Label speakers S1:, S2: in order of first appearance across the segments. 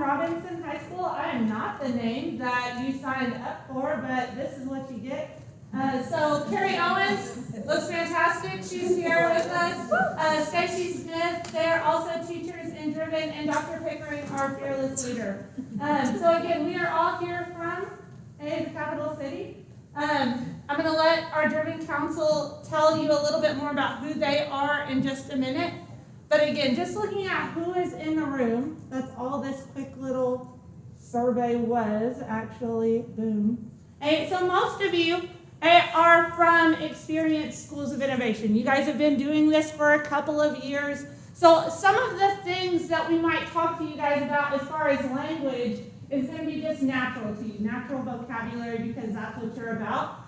S1: Robinson High School. I am not the name that you signed up for, but this is what you get. So Carrie Owens looks fantastic. She's here with us. Stacy Smith, they're also teachers in Driven, and Dr. Pickering, our fearless leader. So again, we are all here from the capital city. I'm going to let our Driven Council tell you a little bit more about who they are in just a minute. But again, just looking at who is in the room, that's all this quick little survey was, actually, boom. And so most of you are from experienced schools of innovation. You guys have been doing this for a couple of years. So some of the things that we might talk to you guys about as far as language is going to be just natural to you, natural vocabulary, because that's what you're about.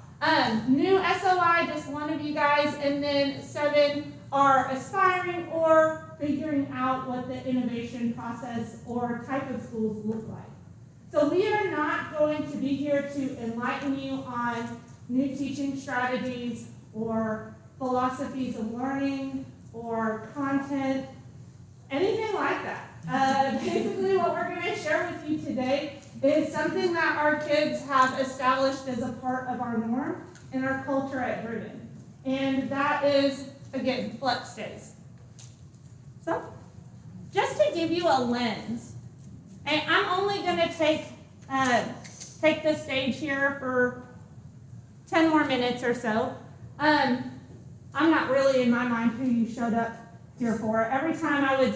S1: New SOI, just one of you guys, and then 7 are aspiring or figuring out what the innovation process or type of schools look like. So we are not going to be here to enlighten you on new teaching strategies or philosophies of learning or content, anything like that. Basically what we're going to share with you today is something that our kids have established as a part of our norm and our culture at Driven. And that is, again, flex days. So, just to give you a lens, and I'm only going to take the stage here for 10 more minutes or so. I'm not really, in my mind, who you showed up here for. Every time I would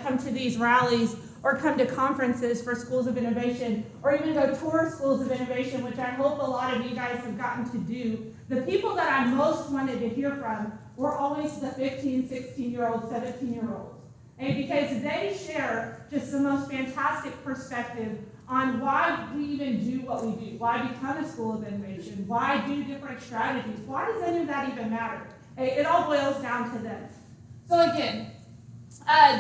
S1: come to these rallies or come to conferences for schools of innovation, or even go tour schools of innovation, which I hope a lot of you guys have gotten to do, the people that I most wanted to hear from were always the 15, 16-year-olds, 17-year-olds. And because they share just the most fantastic perspective on why we even do what we do, why become a school of innovation, why do different strategies, why does any of that even matter? It all boils down to them. So again,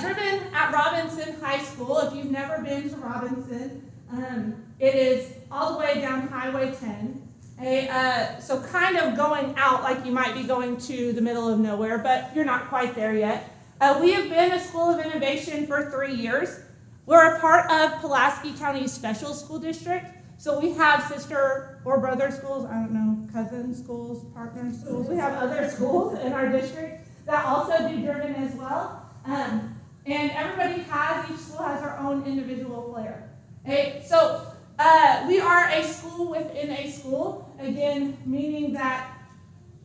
S1: Driven at Robinson High School. If you've never been to Robinson, it is all the way down Highway 10. So kind of going out like you might be going to the middle of nowhere, but you're not quite there yet. We have been a school of innovation for 3 years. We're a part of Pulaski County Special School District. So we have sister or brother schools, I don't know, cousin schools, partner schools. We have other schools in our district that also do Driven as well. And everybody each school has their own individual flair. So we are a school within a school, again, meaning that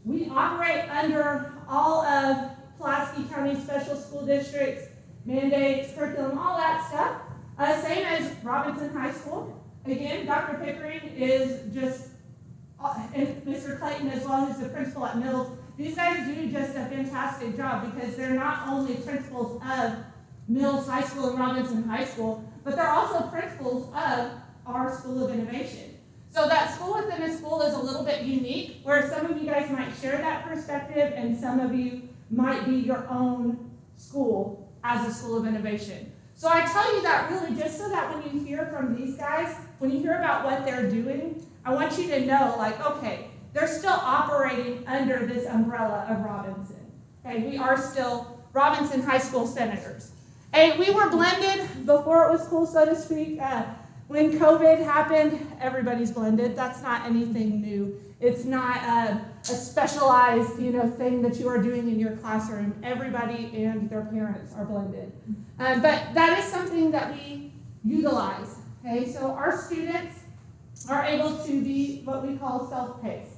S1: we operate under all of Pulaski County Special School District's mandates, curriculum, all that stuff. Same as Robinson High School. Again, Dr. Pickering is just, and Mr. Clayton as well, who's the principal at Mills. These guys do just a fantastic job because they're not only principals of Mills High School and Robinson High School, but they're also principals of our School of Innovation. So that school within a school is a little bit unique, where some of you guys might share that perspective and some of you might be your own school as a School of Innovation. So I tell you that really just so that when you hear from these guys, when you hear about what they're doing, I want you to know, like, okay, they're still operating under this umbrella of Robinson. Okay, we are still Robinson High School Senators. And we were blended before it was cool, so to speak. When COVID happened, everybody's blended. That's not anything new. It's not a specialized, thing that you are doing in your classroom. Everybody and their parents are blended. But that is something that we utilize. Okay, so our students are able to be what we call self-paced,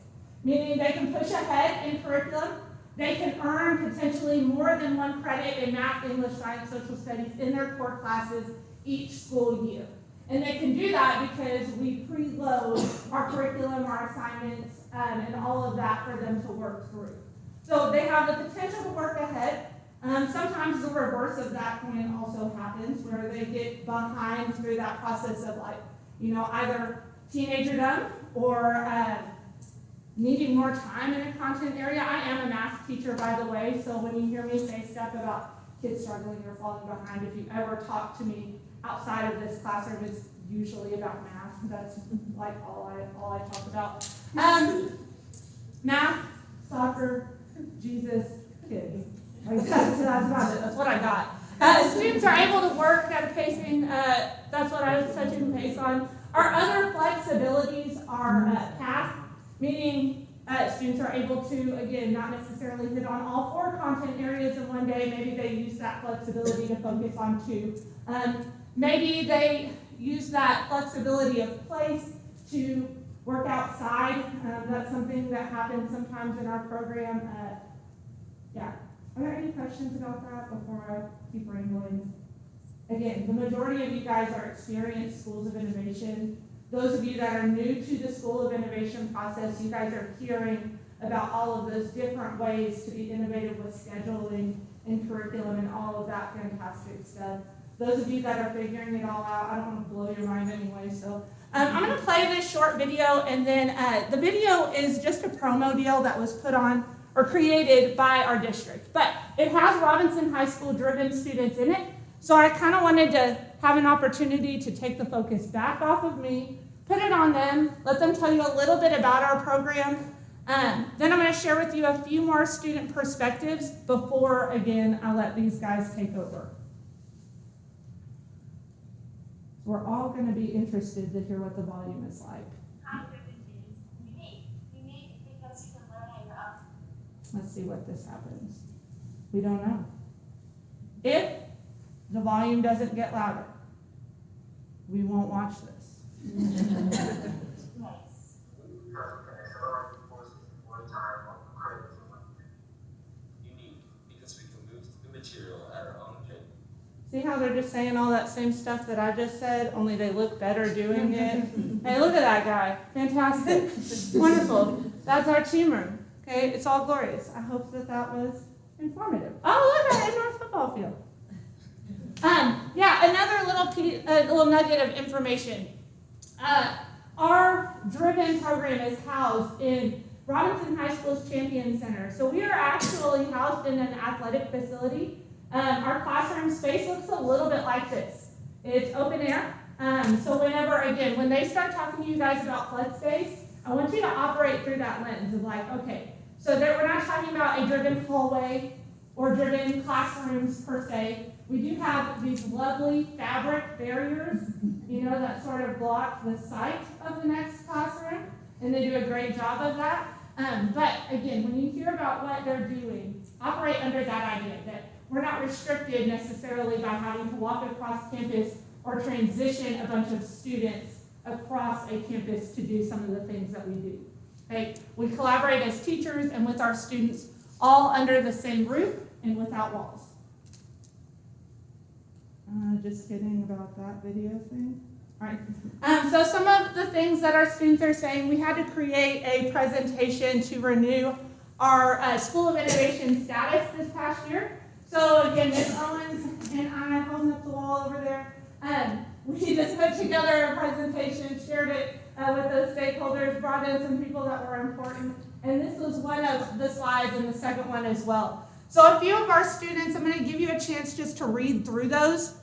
S1: meaning they can push ahead in curriculum. They can earn potentially more than 1 credit in math, English, science, social studies in their core classes each school year. And they can do that because we preload our curriculum, our assignments, and all of that for them to work through. So they have the potential to work ahead. Sometimes the reverse of that point also happens, where they get behind through that process of either teenagerdom or needing more time in a content area. I am a math teacher, by the way, so when you hear me say stuff about kids struggling or falling behind, if you ever talk to me outside of this classroom, it's usually about math. That's like all I talk about. Math, soccer, Jesus, kids. That's about it. That's what I got. Students are able to work at a pacing, that's what I was touching base on. Our other flexibilities are path, meaning students are able to, again, not necessarily hit on all 4 content areas in one day. Maybe they use that flexibility to focus on 2. Maybe they use that flexibility of place to work outside. That's something that happens sometimes in our program. Yeah. Are there any questions about that before I keep rambling? Again, the majority of you guys are experienced schools of innovation. Those of you that are new to the School of Innovation process, you guys are hearing about all of those different ways to be innovative with scheduling and curriculum and all of that fantastic stuff. Those of you that are figuring it all out, I don't want to blow your mind anyway, so I'm going to play this short video, and then the video is just a promo deal that was put on or created by our district. But it has Robinson High School driven students in it, so I kind of wanted to have an opportunity to take the focus back off of me, put it on them, let them tell you a little bit about our program. Then I'm going to share with you a few more student perspectives before, again, I let these guys take over. We're all going to be interested to hear what the volume is like.
S2: Unique because you can learn on your own.
S1: Let's see what this happens. We don't know. If the volume doesn't get louder, we won't watch this.
S2: Nice.
S3: Unique because we can move the material at our own pace.
S1: See how they're just saying all that same stuff that I just said, only they look better doing it? Hey, look at that guy. Fantastic. Wonderful. That's our team room. Okay, it's all glorious. I hope that was informative. Oh, look at it in our football field. Yeah, another little nugget of information. Our driven program is housed in Robinson High School's Champion Center. So we are actually housed in an athletic facility. Our classroom space looks a little bit like this. It's open air. So when they start talking to you guys about flex space, I want you to operate through that lens of like, okay, so we're not talking about a driven hallway or driven classrooms per se. We do have these lovely fabric barriers, that sort of block the sight of the next classroom, and they do a great job of that. But again, when you hear about what they're doing, operate under that idea that we're not restricted necessarily by having to walk across campus or transition a bunch of students across a campus to do some of the things that we do. Okay? We collaborate as teachers and with our students all under the same roof and without walls. Just kidding about that video thing. All right. So some of the things that our students are saying, we had to create a presentation to renew our School of Innovation status this past year. So again, Ms. Owens and I, holding up the wall over there, we just put together a presentation, shared it with those stakeholders, brought in some people that were important, and this was one of the slides and the second one as well. So a few of our students, I'm going to give you a chance just to read through those.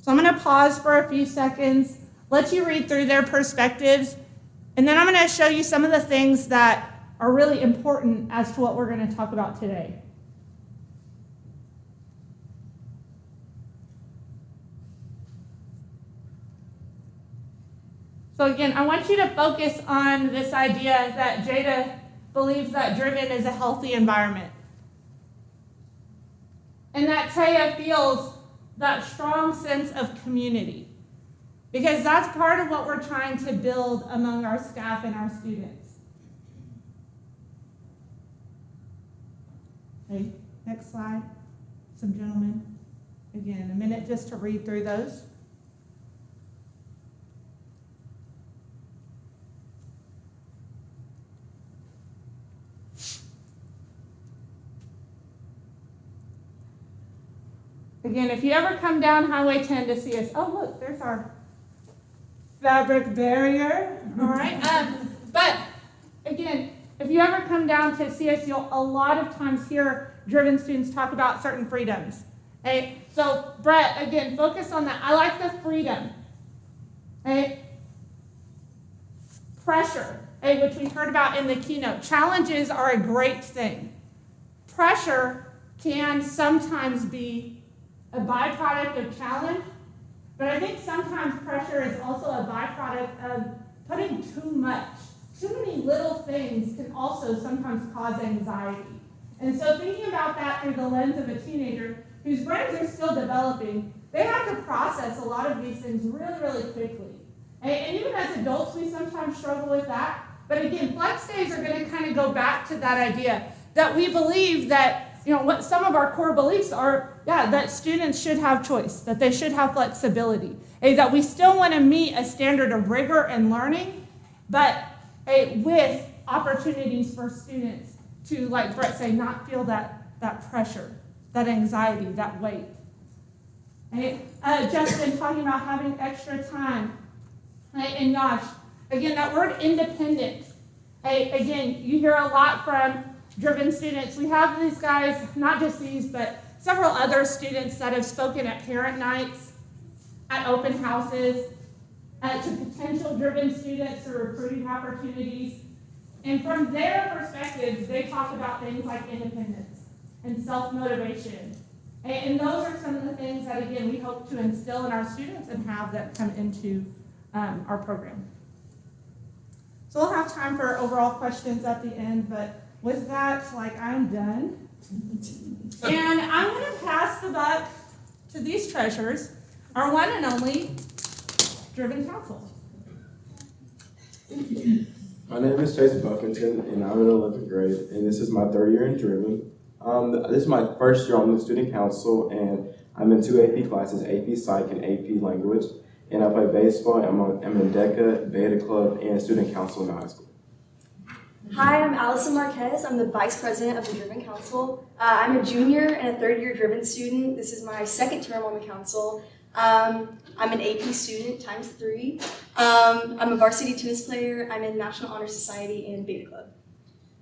S1: So I'm going to pause for a few seconds, let you read through their perspectives, and then I'm going to show you some of the things that are really important as to what we're going to talk about today. So again, I want you to focus on this idea that Jada believes that driven is a healthy environment. And that Taya feels that strong sense of community. Because that's part of what we're trying to build among our staff and our students. Okay, next slide. Some gentlemen. Again, a minute just to read through those. Again, if you ever come down Highway 10 to see us, oh look, there's our fabric barrier, all right? But again, if you ever come down to see us, you'll a lot of times hear driven students talk about certain freedoms. Okay? So Brett, again, focus on that. I like the freedom. Okay? Pressure, okay, which we heard about in the keynote. Challenges are a great thing. Pressure can sometimes be a byproduct of challenge, but I think sometimes pressure is also a byproduct of putting too much. Too many little things can also sometimes cause anxiety. And so thinking about that through the lens of a teenager whose brains are still developing, they have to process a lot of these things really, really quickly. And even as adults, we sometimes struggle with that. But again, flex days are going to kind of go back to that idea that we believe that, what some of our core beliefs are, that students should have choice, that they should have flexibility, that we still want to meet a standard of rigor and learning, but with opportunities for students to, like Brett said, not feel that pressure, that anxiety, that weight. Justin talking about having extra time. And Josh, again, that word independent. Again, you hear a lot from driven students. We have these guys, not just these, but several other students that have spoken at parent nights, at open houses, to potential driven students through recruiting opportunities. And from their perspectives, they talk about things like independence and self-motivation. And those are some of the things that, again, we hope to instill in our students and have that come into our program. So we'll have time for overall questions at the end, but with that, I'm done. And I'm going to pass the buck to these treasures, our one and only Driven Council.
S4: My name is Chase Buffington, and I'm in 11th grade, and this is my third year in Driven. This is my first year on the student council, and I'm in 2 AP classes, AP Psych and AP Language. And I play baseball, I'm in DECA, Beta Club, and student council in high school.
S5: Hi, I'm Allison Marquez. I'm the Vice President of the Driven Council. I'm a junior and a third-year Driven student. This is my second term on the council. I'm an AP student times 3. I'm a varsity tennis player. I'm in National Honor Society and Beta Club.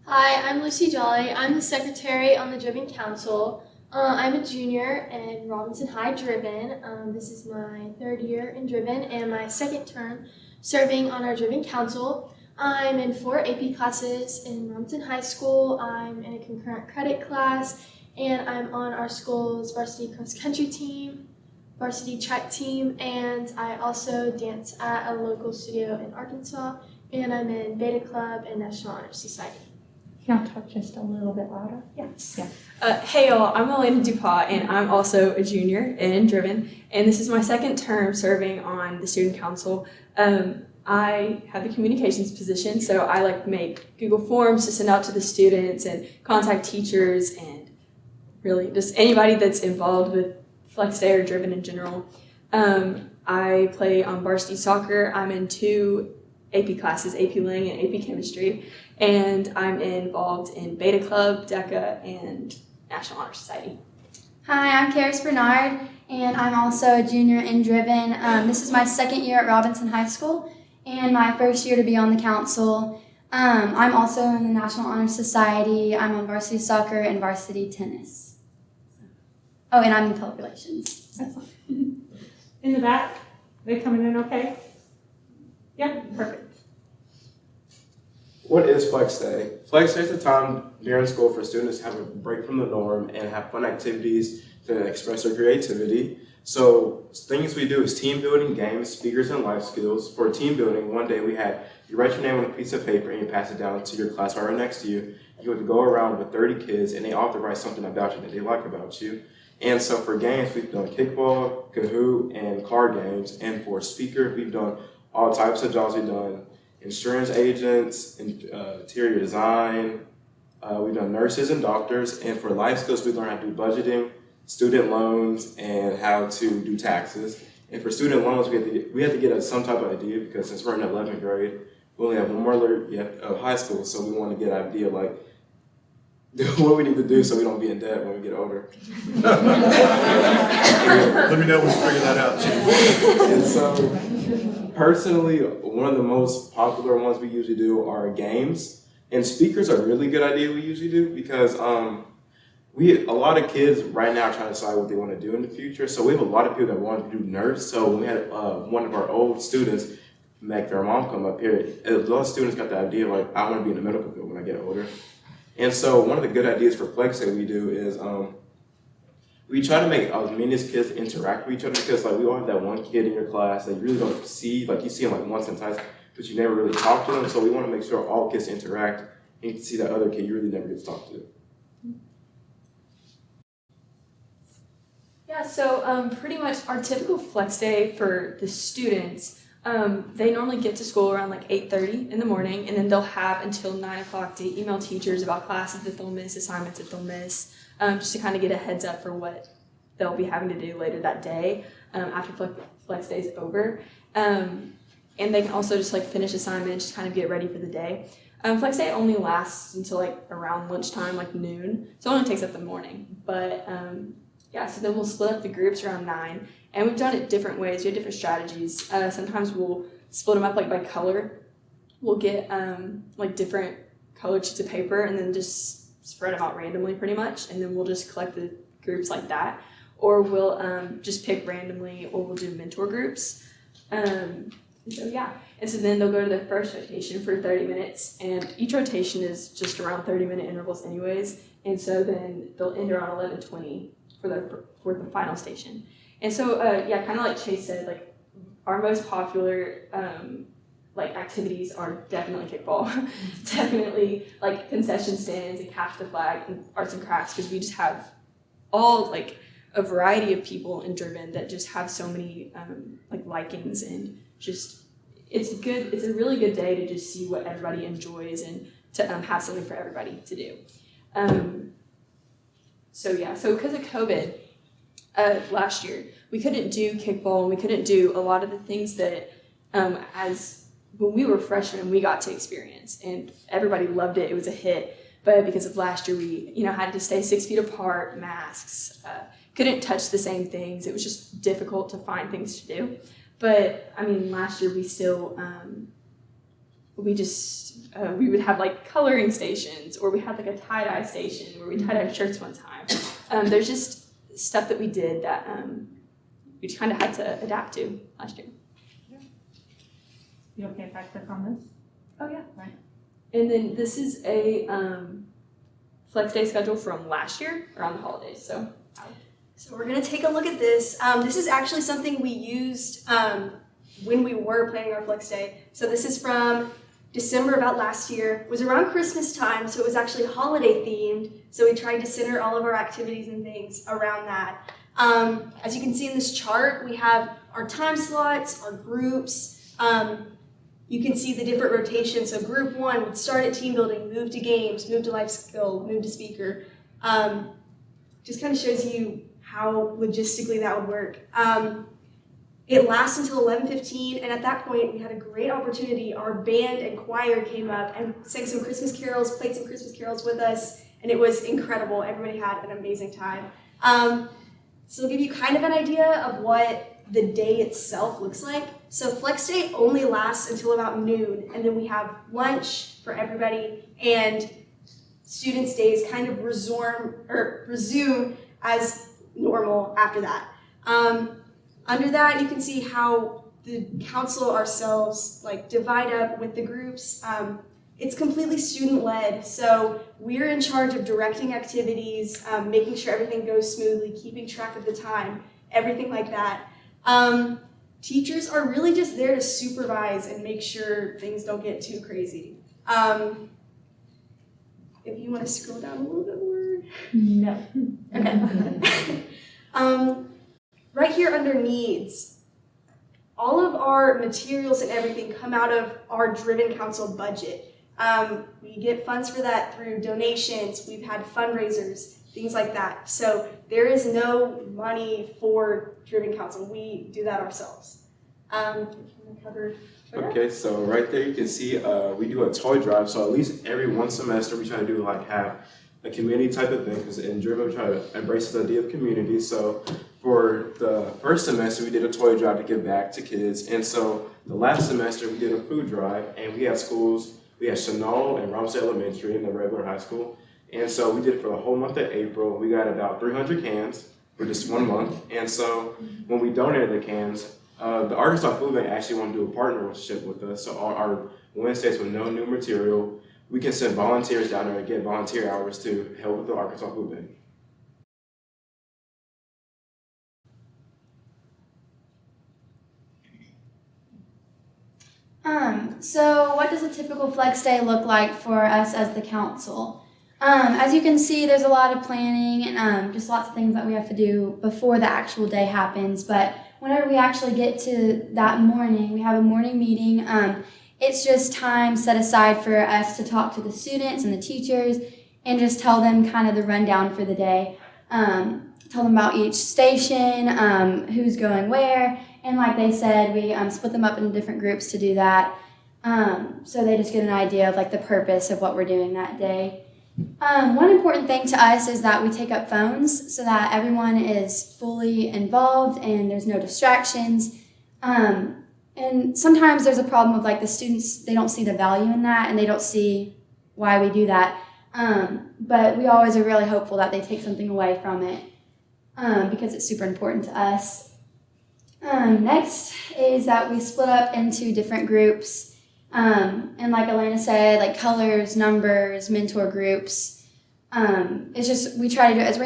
S6: Hi, I'm Lucy Jolly. I'm the secretary on the Driven Council. I'm a junior in Robinson High Driven. This is my third year in Driven and my second term serving on our Driven Council. I'm in 4 AP classes in Robinson High School. I'm in a concurrent credit class, and I'm on our school's varsity cross country team, varsity track team, and I also dance at a local studio in Arkansas, and I'm in Beta Club and National Honor Society.
S1: Can I talk just a little bit louder? Yes. Yeah.
S7: Hey y'all, I'm Elena DuPont, and I'm also a junior in Driven, and this is my second term serving on the student council. I have the communications position, so I make Google Forms to send out to the students and contact teachers and really just anybody that's involved with Flex Day or Driven in general. I play on varsity soccer. I'm in 2 AP classes, AP Lang and AP Chemistry, and I'm involved in Beta Club, DECA, and National Honor Society.
S8: Hi, I'm Karis Bernard, and I'm also a junior in Driven. This is my second year at Robinson High School, and my first year to be on the council. I'm also in the National Honor Society. I'm on varsity soccer and varsity tennis. Oh, and I'm in public relations.
S1: In the back, they coming in okay? Yeah, perfect.
S4: What is Flex Day? Flex Day is the time during school for students to have a break from the norm and have fun activities to express their creativity. So things we do is team building, games, speakers, and life skills. For team building, one day we had you write your name on a piece of paper and you pass it down to your class right next to you. You would go around with 30 kids and they all have to write something about you that they like about you. And so for games, we've done kickball, Kahoot, and card games. And for speakers, we've done all types of jobs. We've done insurance agents, interior design. We've done nurses and doctors. And for life skills, we learned how to do budgeting, student loans, and how to do taxes. And for student loans, we had to get some type of idea because since we're in 11th grade, we only have one more year of high school. So we want to get an idea what we need to do so we don't be in debt when we get older.
S9: Let me know when you figure that out, Chief.
S4: And so, personally, one of the most popular ones we usually do are games. And speakers are a really good idea we usually do because a lot of kids right now are trying to decide what they want to do in the future. So we have a lot of people that want to do nurse. So when we had one of our old students make their mom come up here, those students got the idea I want to be in the medical field when I get older. And so one of the good ideas for Flex that we do is we try to make as many as kids interact with each other because like we all have that one kid in your class that you really don't see, like you see them like once and twice, but you never really talk to them. So we want to make sure all kids interact and you can see that other kid you really never get to talk to.
S7: Yeah, so pretty much our typical flex day for the students, they normally get to school around like 8:30 in the morning, and then they'll have until 9 o'clock to email teachers about classes that they'll miss, assignments that they'll miss, just to kind of get a heads up for what they'll be having to do later that day after flex day is over. And they can also just like finish assignments, just kind of get ready for the day. Flex day only lasts until like around lunchtime, like noon, so it only takes up the morning. But yeah, so then we'll split up the groups around 9, and we've done it different ways. We have different strategies. Sometimes we'll split them up like by color. We'll get like different colored sheets of paper and then just spread them out randomly pretty much, and then we'll just collect the groups like that. Or we'll just pick randomly, or we'll do mentor groups. So yeah, and so then they'll go to their first rotation for 30 minutes, and each rotation is just around 30-minute intervals anyways, and so then they'll end around 11:20 for the final station. And so yeah, kind of like Chase said, like our most popular like activities are definitely kickball, definitely like concession stands and capture the flag and arts and crafts, because we just have all like a variety of people in Driven that just have so many like likings, and just it's a really good day to just see what everybody enjoys and to have something for everybody to do. So yeah, so because of COVID last year, we couldn't do kickball and we couldn't do a lot of the things that as when we were freshmen we got to experience, and everybody loved it. It was a hit. But because of last year, we had to stay 6 feet apart, masks, couldn't touch the same things. It was just difficult to find things to do. But I mean, last year we still we would have like coloring stations, or we had like a tie-dye station where we tied our shirts one time. There's just stuff that we did that we just kind of had to adapt to last year.
S1: You okay if I click on this?
S7: Oh yeah.
S1: Right.
S7: And then this is a flex day schedule from last year around the holidays.
S5: So we're going to take a look at this. This is actually something we used when we were planning our flex day. So this is from December about last year. It was around Christmas time, so it was actually holiday themed. So we tried to center all of our activities and things around that. As you can see in this chart, we have our time slots, our groups. You can see the different rotations. So group 1 would start at team building, move to games, move to life skill, move to speaker. Just kind of shows you how logistically that would work. It lasts until 11:15, and at that point we had a great opportunity. Our band and choir came up and sang some Christmas carols, played some Christmas carols with us, and it was incredible. Everybody had an amazing time. So I'll give you kind of an idea of what the day itself looks like. So Flex Day only lasts until about noon, and then we have lunch for everybody, and students' days kind of resume as normal after that. Under that, you can see how the council ourselves divide up with the groups. It's completely student-led, so we're in charge of directing activities, making sure everything goes smoothly, keeping track of the time, everything like that. Teachers are really just there to supervise and make sure things don't get too crazy. If you want to scroll down a little bit more.
S1: No.
S5: Okay. Right here under needs, all of our materials and everything come out of our Driven Council budget. We get funds for that through donations. We've had fundraisers, things like that. So there is no money for Driven Council. We do that ourselves.
S4: Okay, so right there you can see we do a toy drive. So at least every one semester we try to do have a community type of thing, because in Driven we try to embrace this idea of community. So for the first semester we did a toy drive to give back to kids, and so the last semester we did a food drive, and we had schools. We had Chenal and Romsey Elementary in the regular high school, and so we did it for the whole month of April. We got about 300 cans for just 1 month, and so when we donated the cans, the Arkansas Food Bank actually wanted to do a partnership with us. So our Wednesdays with no new material, we can send volunteers down there and get volunteer hours to help with the Arkansas Food Bank.
S8: So what does a typical flex day look like for us as the council? As you can see, there's a lot of planning and just lots of things that we have to do before the actual day happens. But whenever we actually get to that morning, we have a morning meeting. It's just time set aside for us to talk to the students and the teachers and just tell them kind of the rundown for the day. Tell them about each station, who's going where, and like they said, we split them up into different groups to do that. So they just get an idea of like the purpose of what we're doing that day. One important thing to us is that we take up phones so that everyone is fully involved and there's no distractions. And sometimes there's a problem of like the students, they don't see the value in that and they don't see why we do that. But we always are really hopeful that they take something away from it because it's super important to us. Next is that we split up into different groups. And like Elena said, like colors, numbers, mentor groups. It's just, we try to do it as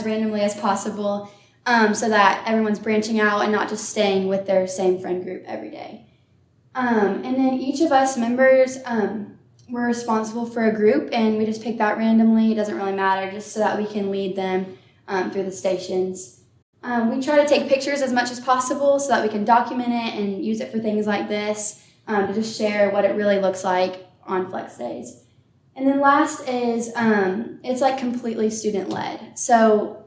S8: randomly as possible so that everyone's branching out and not just staying with their same friend group every day. And then each of us members, we're responsible for a group and we just pick that randomly. It doesn't really matter, just so that we can lead them through the stations. We try to take pictures as much as possible so that we can document it and use it for things like this to just share what it really looks like on flex days. And then last is it's like completely student-led. So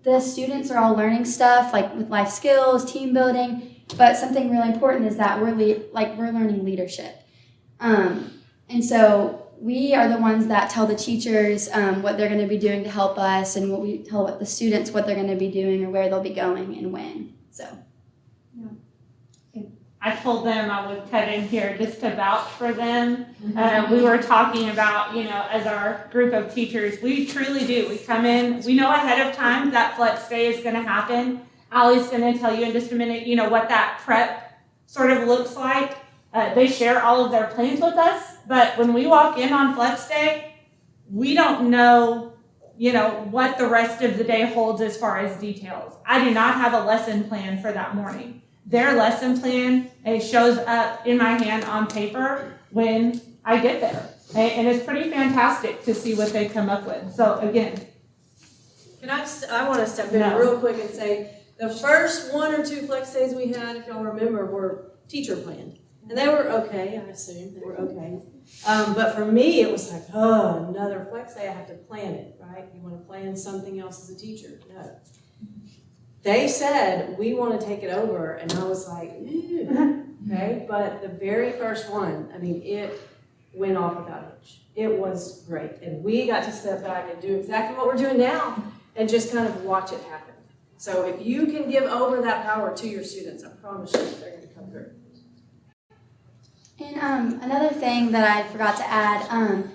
S8: the students are all learning stuff like with life skills, team building, but something really important is that we're learning leadership. And so we are the ones that tell the teachers what they're going to be doing to help us, and what we tell the students what they're going to be doing or where they'll be going and when. So, yeah.
S1: I told them I would cut in here just to vouch for them. We were talking about, as our group of teachers, we truly do. We come in, we know ahead of time that flex day is going to happen. Allie's going to tell you in just a minute, what that prep sort of looks like. They share all of their plans with us, but when we walk in on flex day, we don't know, what the rest of the day holds as far as details. I do not have a lesson plan for that morning. Their lesson plan, it shows up in my hand on paper when I get there. And it's pretty fantastic to see what they come up with. So again.
S10: I want to step in real quick and say, the first 1 or 2 flex days we had, if y'all remember, were teacher planned. And they were okay, I assume, they were okay. But for me, it was like, another flex day, I have to plan it, right? You want to plan something else as a teacher? No. They said, we want to take it over, and I was like, okay? But the very first one, it went off without a hitch. It was great. And we got to step back and do exactly what we're doing now and just kind of watch it happen. So if you can give over that power to your students, I promise you they're going to come through.
S8: And another thing that I forgot to add,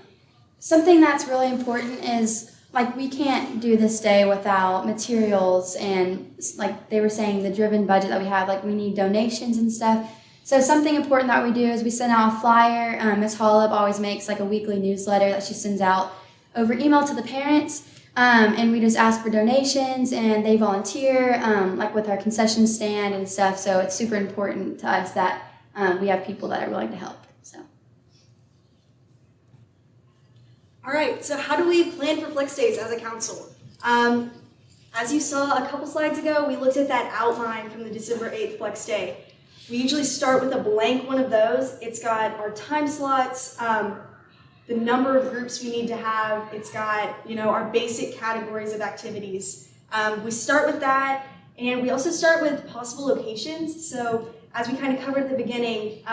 S8: something that's really important is, we can't do this day without materials and, like they were saying, the driven budget that we have, we need donations and stuff. So something important that we do is we send out a flyer. Ms. Hollub always makes a weekly newsletter that she sends out over email to the parents. And we just ask for donations and they volunteer, with our concession stand and stuff. So it's super important to us that we have people that are willing to help. So.
S5: All right, so how do we plan for flex days as a council? As you saw a couple slides ago, we looked at that outline from the December 8th flex day. We usually start with a blank one of those. It's got our time slots, the number of groups we need to have. It's got, our basic categories of activities. We start with that, and we also start with possible locations. So as we kind of covered at the beginning,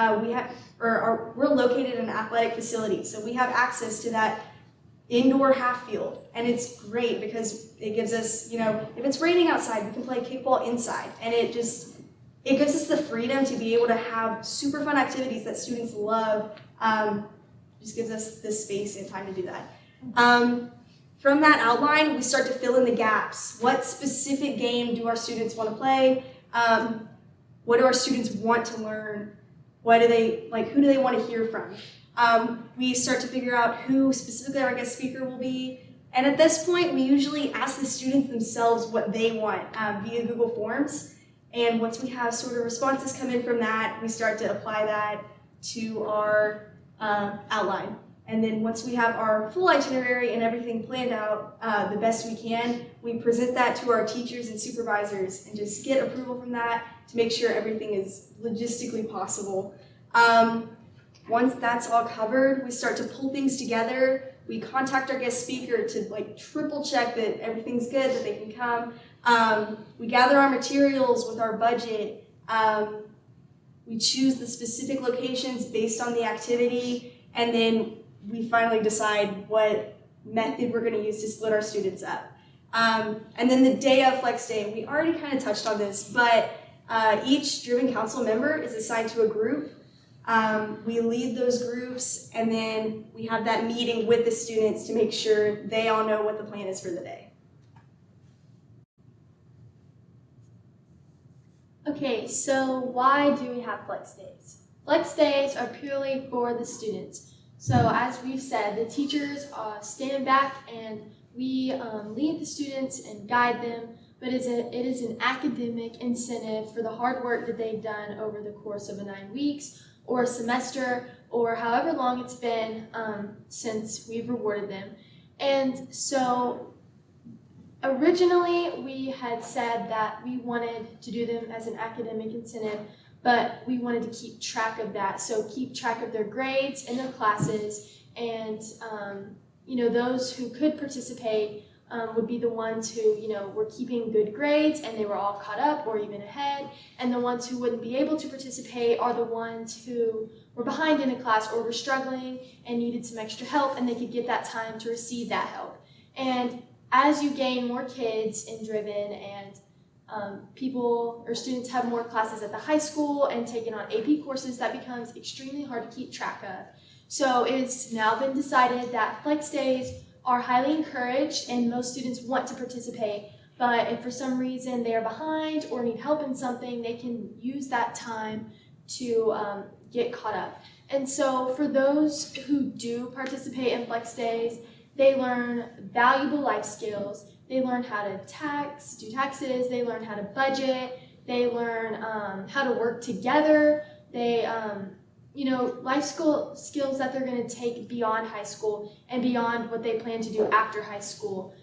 S5: we're located in an athletic facility. So we have access to that indoor half field, and it's great because it gives us, if it's raining outside, we can play kickball inside, and it gives us the freedom to be able to have super fun activities that students love. Just gives us the space and time to do that. From that outline, we start to fill in the gaps. What specific game do our students want to play? What do our students want to learn? Who do they want to hear from? We start to figure out who specifically our guest speaker will be. And at this point, we usually ask the students themselves what they want via Google Forms. And once we have sort of responses come in from that, we start to apply that to our outline. And then once we have our full itinerary and everything planned out the best we can, we present that to our teachers and supervisors and just get approval from that to make sure everything is logistically possible. Once that's all covered, we start to pull things together. We contact our guest speaker to like triple check that everything's good, that they can come. We gather our materials with our budget. We choose the specific locations based on the activity, and then we finally decide what method we're going to use to split our students up. And then the day of Flex Day, we already kind of touched on this, but each Driven Council member is assigned to a group. We lead those groups, and then we have that meeting with the students to make sure they all know what the plan is for the day.
S6: Okay, so why do we have Flex Days? Flex Days are purely for the students. So as we've said, the teachers stand back and we lead the students and guide them, but it is an academic incentive for the hard work that they've done over the course of 9 weeks or a semester or however long it's been since we've rewarded them. And so originally, we had said that we wanted to do them as an academic incentive, but we wanted to keep track of that. So keep track of their grades and their classes, and those who could participate would be the ones who were keeping good grades and they were all caught up or even ahead, and the ones who wouldn't be able to participate are the ones who were behind in a class or were struggling and needed some extra help, and they could get that time to receive that help. And as you gain more kids in Driven and people or students have more classes at the high school and taking on AP courses, that becomes extremely hard to keep track of. So it's now been decided that Flex Days are highly encouraged and most students want to participate, but if for some reason they are behind or need help in something, they can use that time to get caught up. And so for those who do participate in Flex Days, they learn valuable life skills. They learn how to do taxes. They learn how to budget. They learn how to work together. They, life skills that they're going to take beyond high school and beyond what they plan to do after high school.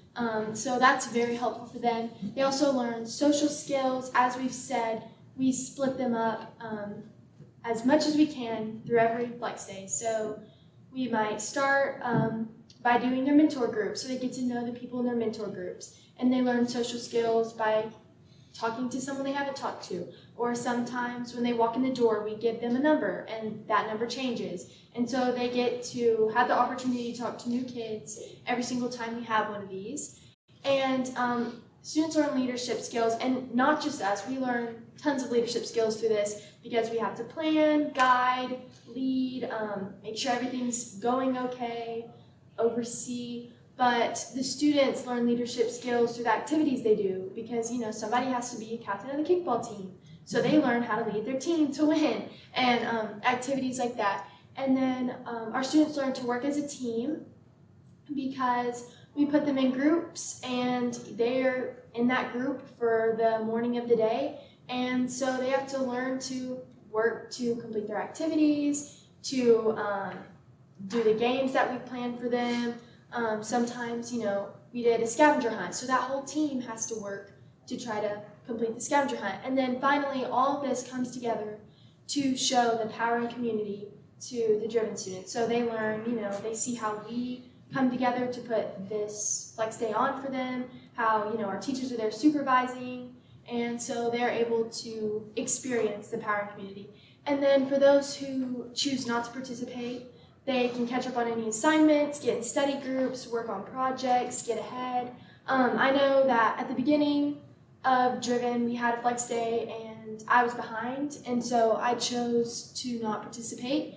S6: So that's very helpful for them. They also learn social skills. As we've said, we split them up as much as we can through every Flex Day. So we might start by doing their mentor groups, so they get to know the people in their mentor groups. And they learn social skills by talking to someone they haven't talked to. Or sometimes when they walk in the door, we give them a number, and that number changes. And so they get to have the opportunity to talk to new kids every single time we have one of these. And students learn leadership skills, and not just us. We learn tons of leadership skills through this because we have to plan, guide, lead, make sure everything's going okay, oversee, but the students learn leadership skills through the activities they do because, somebody has to be a captain of the kickball team. So they learn how to lead their team to win and activities like that. And then our students learn to work as a team because we put them in groups and they're in that group for the morning of the day. And so they have to learn to work to complete their activities, to do the games that we planned for them. Sometimes, we did a scavenger hunt, so that whole team has to work to try to complete the scavenger hunt. And then finally, all of this comes together to show the power and community to the Driven students. So they learn, they see how we come together to put this Flex Day on for them, how, our teachers are there supervising, and so they're able to experience the power and community. And then for those who choose not to participate, they can catch up on any assignments, get in study groups, work on projects, get ahead. I know that at the beginning of Driven, we had a Flex Day and I was behind, and so I chose to not participate.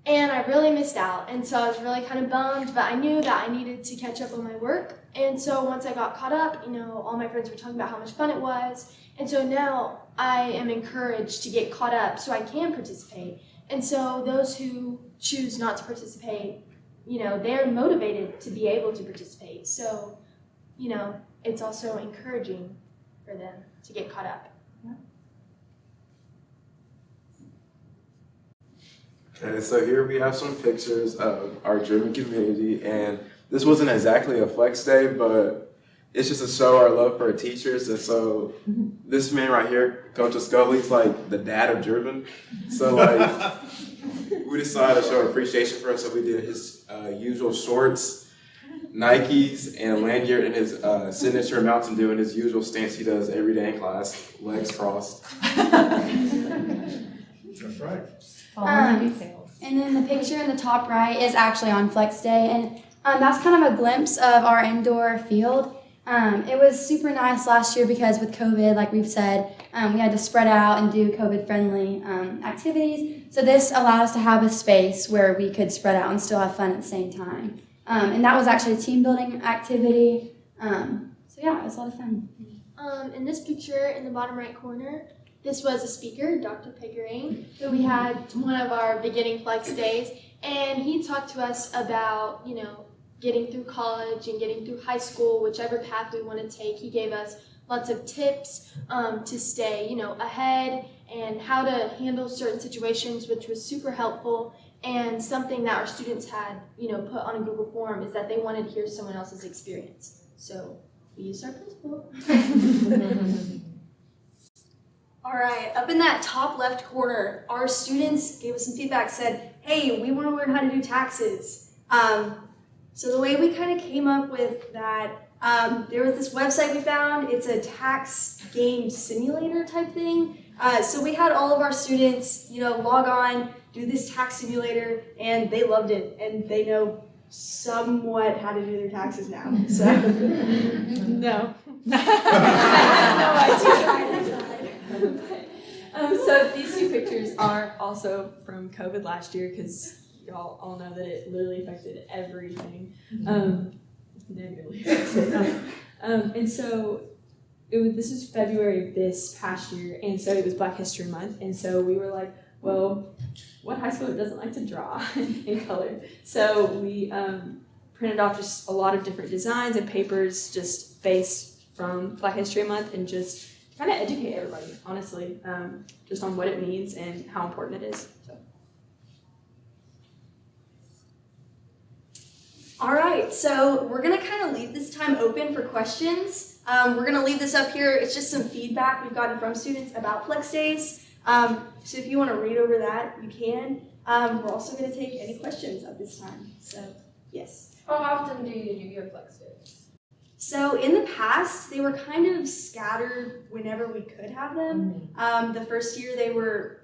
S6: And I really missed out, and so I was really kind of bummed, but I knew that I needed to catch up on my work. And so once I got caught up, all my friends were talking about how much fun it was. And so now I am encouraged to get caught up so I can participate. And so those who choose not to participate, they're motivated to be able to participate. So, it's also encouraging for them to get caught up.
S4: And so here we have some pictures of our Driven community, and this wasn't exactly a flex day, but it's just to show our love for our teachers. And so this man right here, Coach Scully's like the dad of Driven. So like we decided to show appreciation for him, so we did his usual shorts, Nikes, and lanyard, and his signature Mountain Dew, and his usual stance he does every day in class, legs crossed.
S9: That's right.
S8: And then the picture in the top right is actually on Flex Day, and that's kind of a glimpse of our indoor field. It was super nice last year because with COVID, like we've said, we had to spread out and do COVID-friendly activities. So this allowed us to have a space where we could spread out and still have fun at the same time. And that was actually a team building activity. So yeah, it was a lot of fun.
S6: In this picture in the bottom right corner, this was a speaker, Dr. Pickering, who we had one of our beginning flex days, and he talked to us about, getting through college and getting through high school, whichever path we want to take. He gave us lots of tips to stay, ahead and how to handle certain situations, which was super helpful. And something that our students had, put on a Google form is that they wanted to hear someone else's experience. So we used our principal.
S5: All right, up in that top left corner, our students gave us some feedback, said, hey, we want to learn how to do taxes. So the way we kind of came up with that, there was this website we found. It's a tax game simulator type thing. So we had all of our students, log on, do this tax simulator, and they loved it, and they know somewhat how to do their taxes now. So
S7: No.
S5: No,
S7: So these two pictures are also from COVID last year, because y'all all know that it literally affected everything. Negatively. And so this was February of this past year, and so it was Black History Month, and so we were like, well, what high schooler doesn't like to draw in color? So we printed off just a lot of different designs and papers just based from Black History Month, and just kind of educate everybody, honestly, just on what it means and how important it is. So.
S5: All right, so we're gonna kind of leave this time open for questions. We're gonna leave this up here. It's just some feedback we've gotten from students about Flex Days. So if you want to read over that, you can. We're also gonna take any questions at this time. So yes.
S11: How often do you do your Flex Days?
S5: So in the past, they were kind of scattered whenever we could have them. The first year they were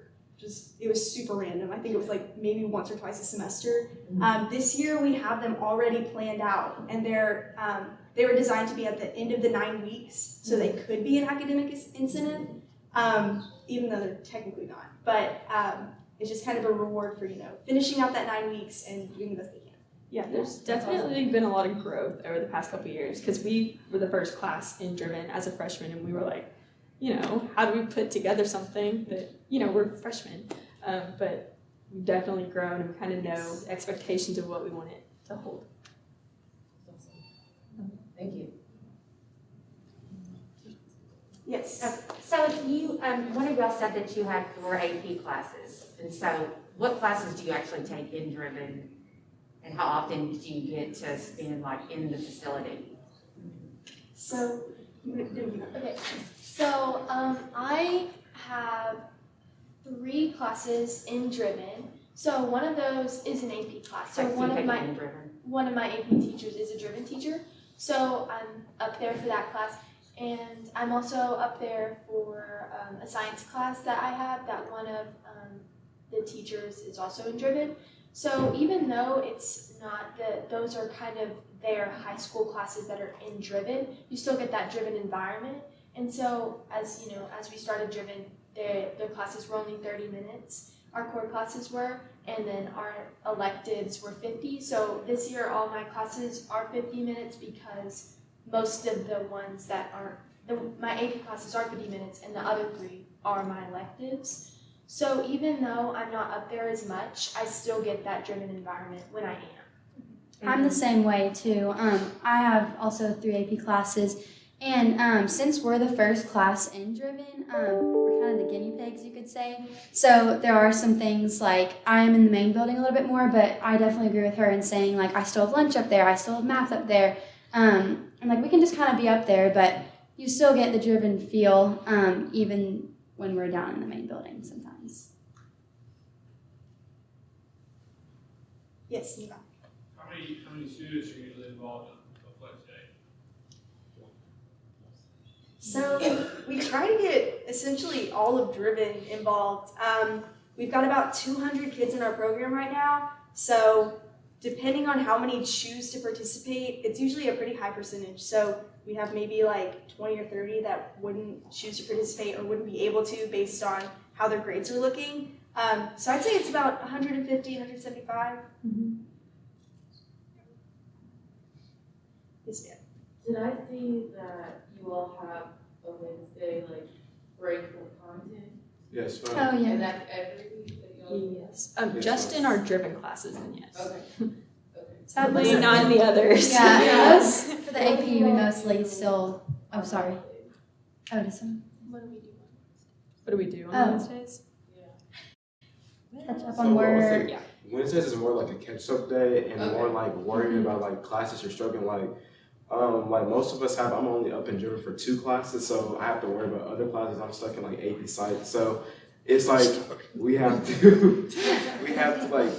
S5: it was super random. I think it was like maybe once or twice a semester. This year we have them already planned out, and they were designed to be at the end of the 9 weeks, so they could be an academic incentive, even though they're technically not. But it's just kind of a reward for finishing out that 9 weeks and doing the best they can.
S7: Yeah, there's definitely been a lot of growth over the past couple of years, because we were the first class in Driven as a freshman, and we were like, how do we put together something that, we're freshmen, but we've definitely grown and kind of know expectations of what we want it to hold.
S11: Thank you.
S5: Yes.
S12: So you, one of y'all said that you had 4 AP classes, and so what classes do you actually take in Driven? And how often do you get to spend in the facility?
S5: So,
S6: Okay, so I have 3 classes in Driven. So one of those is an AP class. So one of my AP teachers is a Driven teacher. So I'm up there for that class, and I'm also up there for a science class that I have. That one of the teachers is also in Driven. So even though it's not those are kind of their high school classes that are in Driven, you still get that Driven environment. And so as we started Driven, their classes were only 30 minutes. Our core classes were, and then our electives were 50. So this year all my classes are 50 minutes, because most of the ones that my AP classes are 50 minutes, and the other 3 are my electives. So even though I'm not up there as much, I still get that Driven environment when I am.
S8: I'm the same way too. I have also 3 AP classes, and since we're the first class in Driven, we're kind of the guinea pigs as you could say. So there are some things like I'm in the main building a little bit more, but I definitely agree with her in saying like I still have lunch up there, I still have math up there, and like we can just kind of be up there, but you still get the driven feel even when we're down in the main building sometimes.
S5: Yes, Neva.
S13: How many students are usually involved in a flex day?
S5: So we try to get essentially all of Driven involved. We've got about 200 kids in our program right now. So depending on how many choose to participate, it's usually a pretty high percentage. So we have maybe like 20 or 30 that wouldn't choose to participate or wouldn't be able to based on how their grades are looking. So I'd say it's about 150, 175.
S7: Mm-hmm.
S5: Yes, ma'am.
S11: Did I see that you all have a Wednesday like break from content?
S4: Yes,
S8: Oh
S4: ma'am.
S8: yeah.
S11: And that's every week that y'all?
S7: Yes.
S4: Yes,
S7: Just
S4: ma'am.
S7: in our driven classes, then yes.
S11: Okay.
S7: Sadly, not in the others.
S8: Yeah, us for the AP we mostly still. Oh, sorry. Oh, does some
S6: What do we do?
S7: What do we do on
S8: Oh.
S7: Wednesdays?
S8: catch up
S4: So
S8: on
S4: I would
S8: work?
S4: say Wednesdays is more like a catch-up day and more like worrying about like classes you're struggling like most of us have. I'm only up and driven for 2 classes, so I have to worry about other classes. I'm stuck in like AP Psych, so it's like we have to like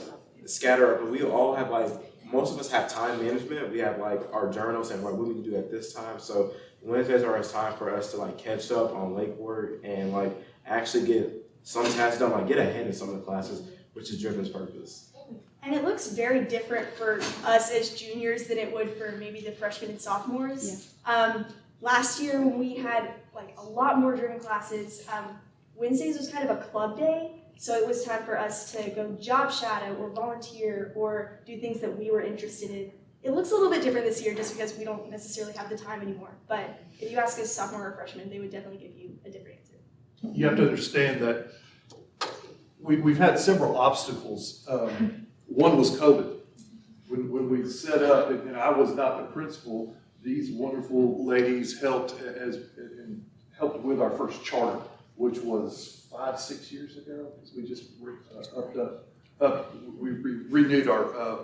S4: scatter up. But we all have like most of us have time management. We have like our journals and what we need to do at this time. So Wednesdays are a time for us to like catch up on late work and like actually get some tasks done, like get ahead in some of the classes, which is Driven's purpose.
S5: And it looks very different for us as juniors than it would for maybe the freshmen and sophomores. Last year when we had like a lot more Driven classes, Wednesdays was kind of a club day, so it was time for us to go job shadow or volunteer or do things that we were interested in. It looks a little bit different this year just because we don't necessarily have the time anymore, but if you ask a sophomore or freshman, they would definitely give you a different answer.
S9: You have to understand that we've had several obstacles. One was COVID. When we set up, and I was not the principal, these wonderful ladies helped with our first charter, which was 5-6 years ago. We just we renewed our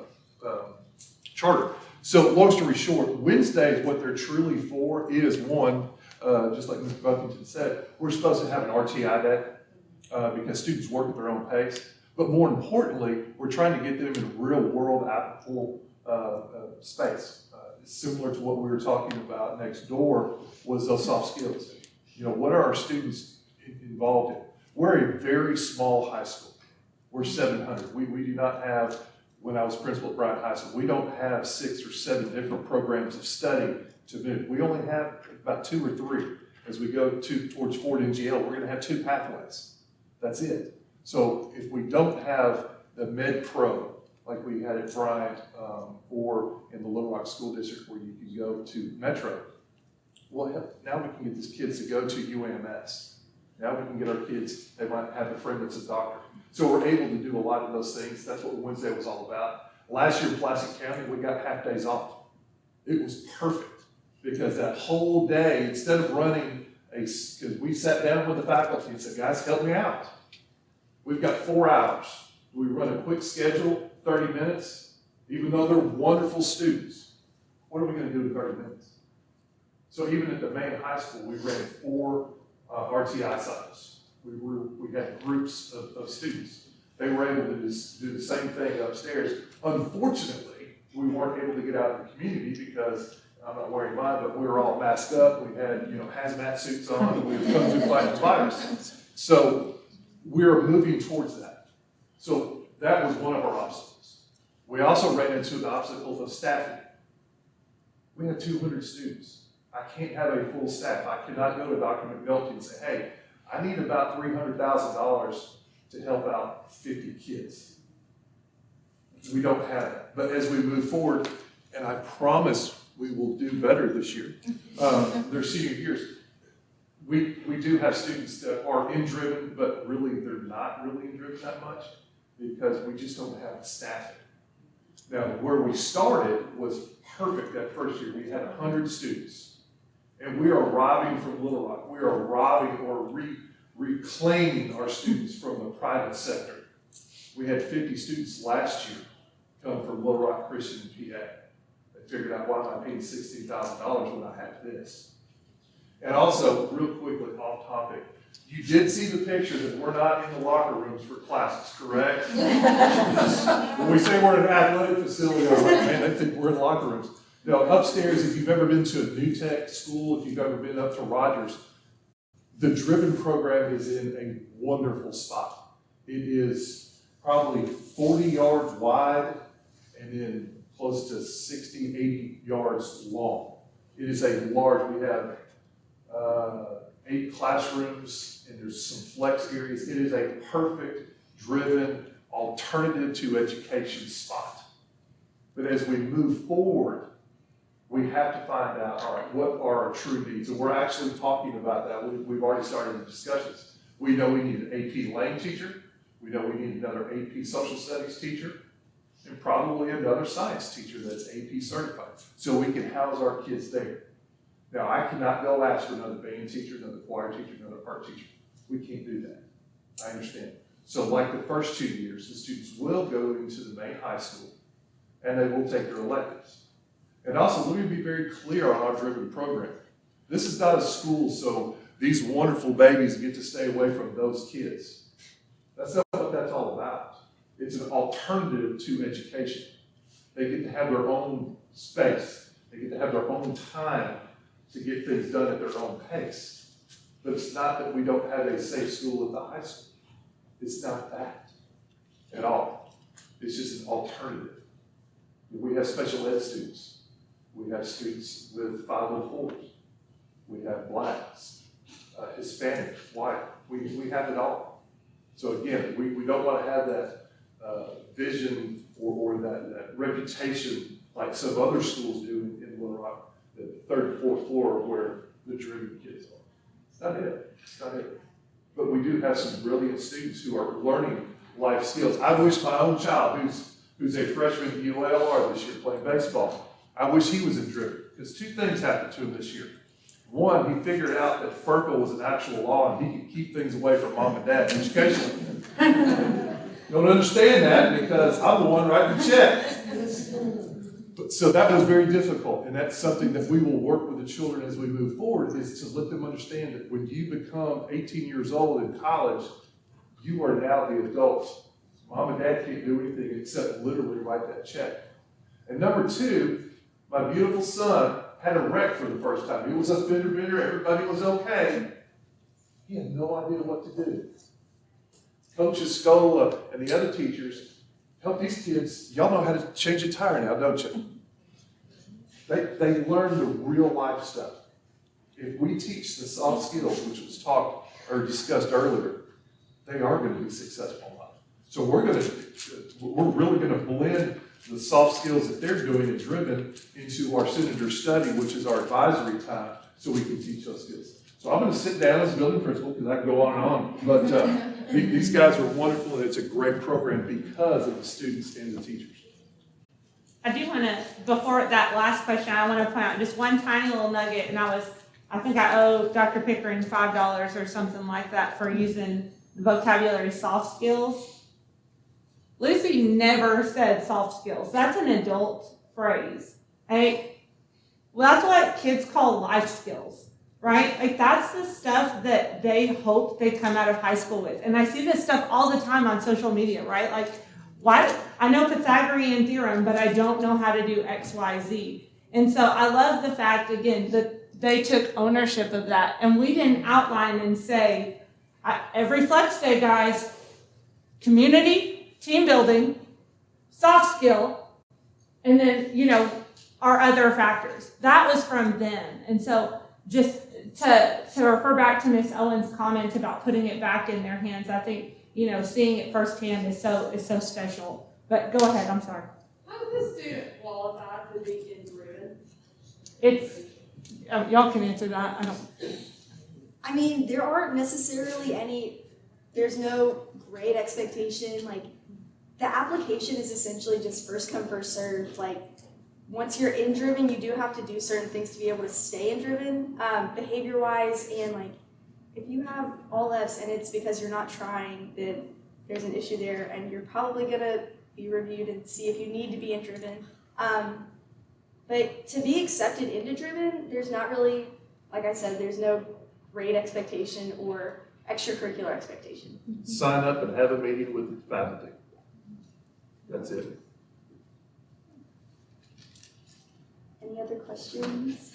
S9: charter. So long story short, Wednesdays, what they're truly for is one, just like Mr. Buffington said, we're supposed to have an RTI day because students work at their own pace. But more importantly, we're trying to get them in a real world applicable space. Similar to what we were talking about next door was those soft skills. You know, what are our students involved in? We're a very small high school. We're 700. We do not have, when I was principal at Bryant High School, we don't have 6 or 7 different programs of study to move. We only have about 2 or 3. As we go towards Ford NGL, we're going to have 2 pathways. That's it. So if we don't have the Med Pro, like we had at Bryant or in the Little Rock School District where you can go to Metro, well, now we can get these kids to go to UAMS. Now we can get our kids, they might have a friend that's a doctor. So we're able to do a lot of those things. That's what Wednesday was all about. Last year in Pulaski County, we got half days off. It was perfect because that whole day, instead of running because we sat down with the faculty and said, guys, help me out. We've got 4 hours. We run a quick schedule, 30 minutes, even though they're wonderful students. What are we going to do in 30 minutes? So even at the main high school, we ran 4 RTI cycles. We had groups of students. They were able to just do the same thing upstairs. Unfortunately, we weren't able to get out in the community because, I'm not wearing mine, but we were all masked up. We had, hazmat suits on, and we were coming to fight the virus. So we're moving towards that. So that was one of our obstacles. We also ran into the obstacle of staffing. We had 200 students. I can't have a full staff. I cannot go to Dr. McNulty and say, hey, I need about $300,000 to help out 50 kids. We don't have that. But as we move forward, and I promise we will do better this year, their senior years, we do have students that are in Driven, but really they're not really in Driven that much because we just don't have the staffing. Now, where we started was perfect that first year. We had 100 students. And we are arriving from Little Rock. We are arriving or reclaiming our students from the private sector. We had 50 students last year come from Little Rock Christian in PA. They figured out, why am I paying $16,000 when I have this? And also, real quickly, off topic, you did see the picture that we're not in the locker rooms for classes, correct? When we say we're in an athletic facility, I'm like, man, they think we're in locker rooms. No, upstairs, if you've ever been to a New Tech school, if you've ever been up to Rogers, the Driven program is in a wonderful spot. It is probably 40 yards wide and then close to 60, 80 yards long. It is a large, we have 8 classrooms, and there's some flex areas. It is a perfect, driven, alternative to education spot. But as we move forward, we have to find out, all right, what are our true needs? And we're actually talking about that. We've already started the discussions. We know we need an AP Lang teacher. We know we need another AP Social Studies teacher, and probably another science teacher that's AP certified, so we can house our kids there. Now, I cannot go ask for another band teacher, another choir teacher, another art teacher. We can't do that. I understand. So like the first 2 years, the students will go into the main high school, and they will take their electives. And also, let me be very clear on our Driven program. This is not a school so these wonderful babies get to stay away from those kids. That's not what that's all about. It's an alternative to education. They get to have their own space. They get to have their own time to get things done at their own pace. But it's not that we don't have a safe school at the high school. It's not that at all. It's just an alternative. We have special ed students. We have students with 504s. We have blacks, Hispanic, white. We have it all. So again, we don't want to have that vision or that reputation like some other schools do in Little Rock, the 3rd and 4th floor where the Driven kids are. It's not it. It's not it. But we do have some brilliant students who are learning life skills. I wish my own child, who's a freshman at ULR this year playing baseball, I wish he was in Driven, because 2 things happened to him this year. One, he figured out that FERPA was an actual law and he could keep things away from mom and dad educationally. Don't understand that because I'm the one writing the check. So that was very difficult, and that's something that we will work with the children as we move forward, is to let them understand that when you become 18 years old in college, you are now the adult. Mom and dad can't do anything except literally write that check. And number 2, my beautiful son had a wreck for the first time. He was a fender bender, everybody was okay. He had no idea what to do. Coaches Scola and the other teachers help these kids. Y'all know how to change a tire now, don't you? They learn the real life stuff. If we teach the soft skills, which was talked or discussed earlier, they are going to be successful in life. So we're really going to blend the soft skills that they're doing and Driven into our Senator study, which is our advisory time, so we can teach those skills. So I'm going to sit down as a building principal because I can go on and on. But these guys are wonderful, and it's a great program because of the students and the teachers.
S1: I do want to, before that last question, I want to point out just one tiny little nugget, and I think I owe Dr. Pickering $5 or something like that for using the vocabulary soft skills. Lucy never said soft skills. That's an adult phrase. Right? Well, that's what kids call life skills, right? Like that's the stuff that they hope they come out of high school with. And I see this stuff all the time on social media, right? Like, why? I know Pythagorean theorem, but I don't know how to do X, Y, Z. And so I love the fact, again, that they took ownership of that. And we didn't outline and say, every flex day, guys, community, team building, soft skill, and then, our other factors. That was from them. And so just to refer back to Ms. Owen's comment about putting it back in their hands, I think, seeing it firsthand is so special. But go ahead, I'm sorry.
S11: How does a student qualify to be in Driven?
S1: It's, y'all can answer that.
S5: I mean, there aren't necessarily there's no grade expectation. Like, the application is essentially just first come, first served. Like, once you're in Driven, you do have to do certain things to be able to stay in Driven, behavior-wise, and if you have all Fs and it's because you're not trying, then there's an issue there, and you're probably gonna be reviewed and see if you need to be in Driven. But to be accepted into Driven, there's not really, like I said, there's no grade expectation or extracurricular expectation.
S9: Sign up and have a meeting with the faculty. That's it.
S5: Any other questions?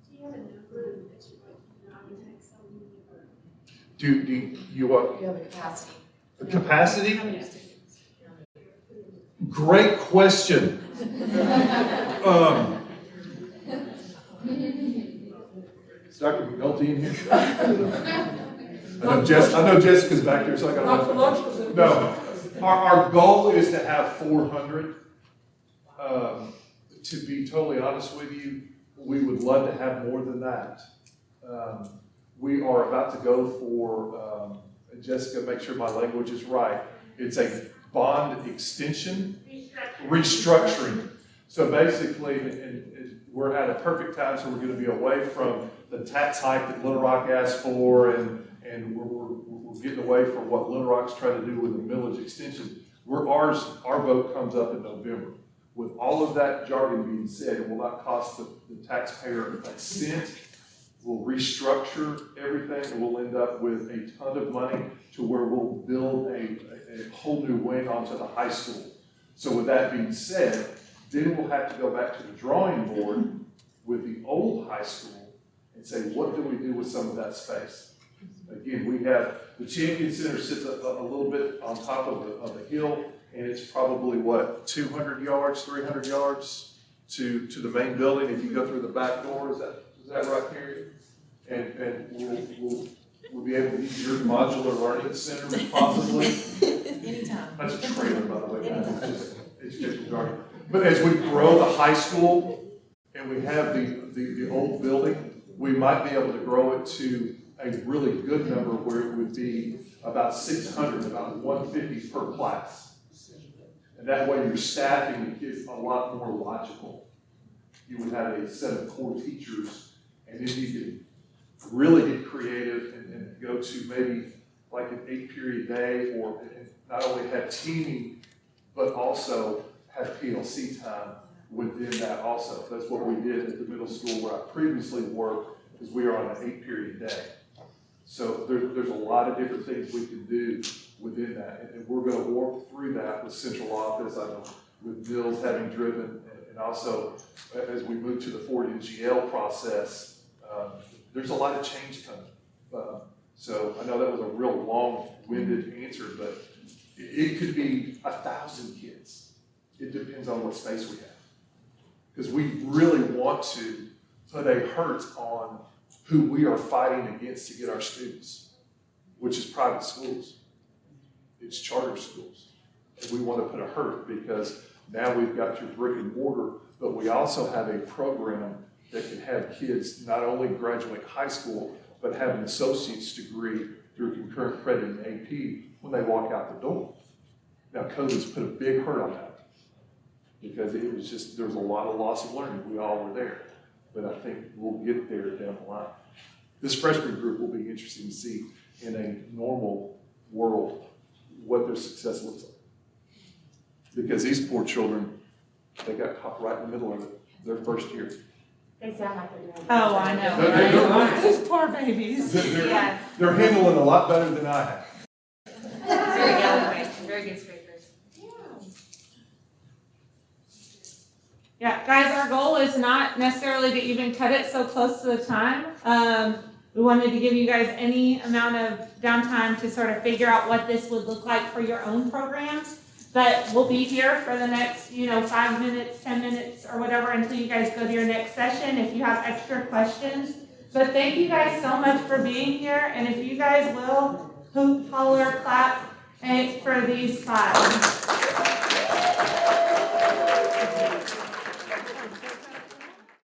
S11: Do you have a number that you like, not to take someone?
S9: Do you what?
S12: You have a capacity.
S9: The capacity?
S11: How many students?
S9: Great question. Is Dr. McNulty in here? I know Jessica's back there, so I got no. Our goal is to have 400. To be totally honest with you, we would love to have more than that. We are about to go for, Jessica, make sure my language is right. It's a bond extension, restructuring. So basically, and we're at a perfect time, so we're going to be away from the tax hike that Little Rock asked for, and we're getting away from what Little Rock's trying to do with the millage extension. Our vote comes up in November. With all of that jargon being said, it will not cost the taxpayer a cent. We'll restructure everything, and we'll end up with a ton of money to where we'll build a whole new wing onto the high school. So with that being said, then we'll have to go back to the drawing board with the old high school and say, what do we do with some of that space? Again, we have, the Champion Center sits a little bit on top of the hill, and it's probably, what, 200 yards, 300 yards to the main building if you go through the back door. Is that right, Carrie? And we'll be able to use your modular learning center possibly.
S10: Anytime.
S9: That's a trailer, by the way. It's educational garden. But as we grow the high school and we have the old building, we might be able to grow it to a really good number where it would be about 600, about 150 per class. And that way your staffing is a lot more logical. You would have a set of core teachers, and then you can really get creative and go to maybe like an 8-period day, or not only have teaming, but also have PLC time within that also. That's what we did at the middle school where I previously worked, because we are on an 8-period day. So there's a lot of different things we can do within that. And we're going to work through that with central office, I know, with Bill's having driven, and also as we move to the Ford NGL process, there's a lot of change coming. So I know that was a real long-winded answer, but it could be 1,000 kids. It depends on what space we have. Because we really want to put a hurt on who we are fighting against to get our students, which is private schools. It's charter schools. And we want to put a hurt because now we've got your brick and mortar, but we also have a program that can have kids not only graduate high school, but have an associate's degree through concurrent credit in AP when they walk out the door. Now, COVID's put a big hurt on that because it was just, there was a lot of loss of learning. We all were there. But I think we'll get there down the line. This freshman group will be interesting to see in a normal world what their success looks like. Because these poor children, they got caught right in the middle of it, their first year.
S12: They sound like they're doing.
S1: Oh, I know. These poor babies.
S9: They're handling a lot better than I have.
S12: Very eloquent, very good speakers.
S1: Yeah, guys, our goal is not necessarily to even cut it so close to the time. We wanted to give you guys any amount of downtime to sort of figure out what this would look like for your own programs. But we'll be here for the next, 5 minutes, 10 minutes, or whatever until you guys go to your next session if you have extra questions. But thank you guys so much for being here. And if you guys will, hoop, holler, clap for these slides.